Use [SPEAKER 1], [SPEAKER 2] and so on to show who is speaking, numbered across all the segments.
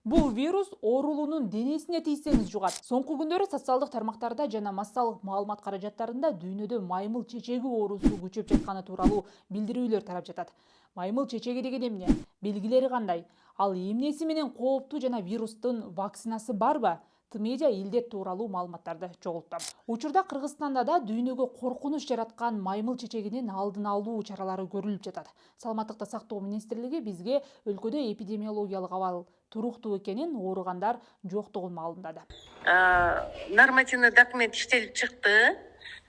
[SPEAKER 1] Бул вирус оорулуунун денесине тийсеңиз жугат. Соңку күндөрү социалдык тармактарда жана массалык маалымат каражаттарында дүйнөдө маймыл чечеги оорусу күчөп жатканы тууралуу билдирүүлөр тарап жатат. Маймыл чечеги деген эмне? Белгилери кандай? Ал эмнеси менен кооптуу жана вирустун вакцинасы барбы? Тмедиа илдет тууралуу маалыматтарды чогулттум. Учурда Кыргызстанда да дүйнөгө коркунуч жараткан маймыл чечегинин алдын алуу чаралары көрүлүп жатат. Саламаттыкты сактоо министрлиги бизге өлкөдө эпидемиологиялык абал туруктуу экенин, ооругандар жоктугун маалымдады.
[SPEAKER 2] Нормативный документ иштелип чыкты.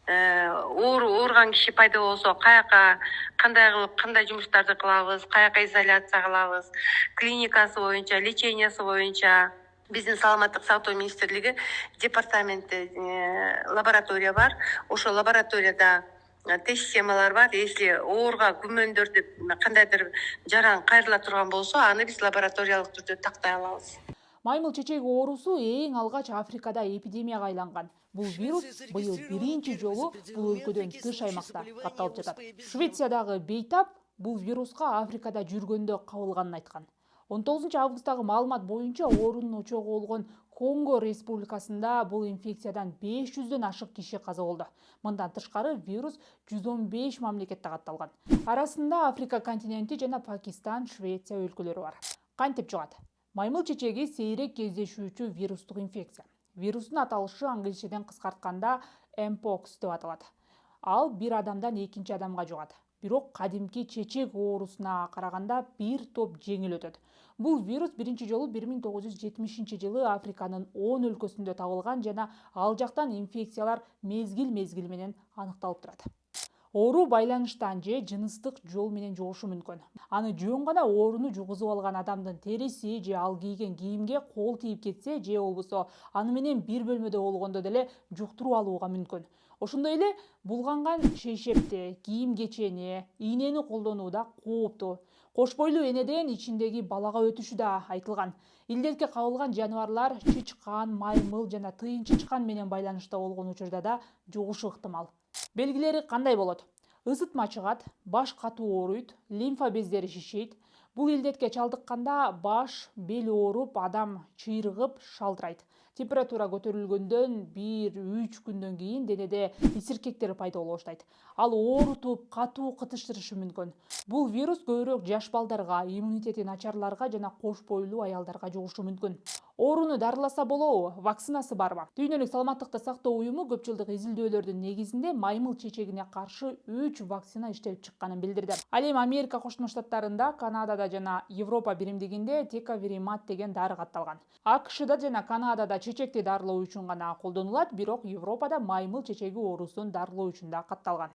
[SPEAKER 2] Ооруган киши пайда болсо каяка кандай кылып кандай жумуштарды кылабыз, каяка изоляция кылабыз, клиникасы боюнча, лечениясы боюнча биздин саламаттык сактоо министрлиги департаменти лаборатория бар. Ошол лабораторияда тест системалар бар. Если ооруга күмөндөрдү кандайдыр жаран кайрыла турган болсо, аны биз лабораториялык түрдө тактай алабыз.
[SPEAKER 1] Маймыл чечеги оорусу эң алгач Африкада эпидемияга айланган. Бул вирус быйыл биринчи жолу бул өлкөдөн тыш аймакта катталып жатат. Швециядагы бейтап бул вируска Африкада жүргөндө кабылганын айткан. 19 августтагы маалымат боюнча оорунун очогу болгон Конго республикасында бул инфекциядан 500дөн ашык киши каза болду. Мындан тышкары вирус 115 мамлекетте катталган. Арасында Африка континенти жана Пакистан, Швеция өлкөлөрү бар. Кантип жугат? Маймыл чечеги сейрек кездешүүчү вирустук инфекция. Вирустун аталышы англисчеден кыскартканда mpox деп аталат. Ал бир адамдан экинчи адамга жугат. Бирок кадимки чечек оорусуна караганда бир топ жеңил өтөт. Бул вирус биринчи жолу 1970-жылы Африканын 10 өлкөсүндө табылган жана ал жактан инфекциялар мезгил менен аныкталып турат. Оору байланыштан же жыныстык жол менен жугушу мүмкүн. Аны жөн гана ооруну жугузуп алган адамдын териси же ал кийген кийимге кол тийип кетсе же болбосо аны менен бир бөлмөдө болгондо деле жуктуруп алууга мүмкүн. Ошондой эле булганган шейшепти, кийим кечени, ийнени колдонуу да кооптуу. Кош бойлуу энеден ичиндеги балага өтүшү да айтылган. Илдетке кабылган жаныбарлар чычкан, маймыл жана тыйын чычкан менен байланышта болгон учурда да жугушу ыктымал. Белгилери кандай болот? Ысытма чыгат, баш катуу ооруйт, лимфа бездери шишийт. Бул илдетке чалдыкканда баш, бел ооруп, адам чыйрыгып, шалдырайт. Температура көтөрүлгөндөн 1-3 күндөн кийин денеде исиркектер пайда боло баштайт. Ал оорутуп, катуу кытыштырышы мүмкүн. Бул вирус көбүрөөк жаш балдарга, иммунитети начарларга жана кош бойлуу аялдарга жугушу мүмкүн. Ооруну дарыласа болобу? Вакцинасы барбы? Дүйнөлүк саламаттыкты сактоо уюму көп жылдык изилдөөлөрдүн негизинде маймыл чечегине каршы 3 вакцина иштелип чыкканын билдирди. Ал эми Америка Кошмо Штаттарында, Канадада жана Европа биримдигинде Текаверимат деген дары катталган. АКШда жана Канадада чечекти дарылоо үчүн гана колдонулат, бирок Европада маймыл чечеги оорусун дарылоо үчүн да катталган.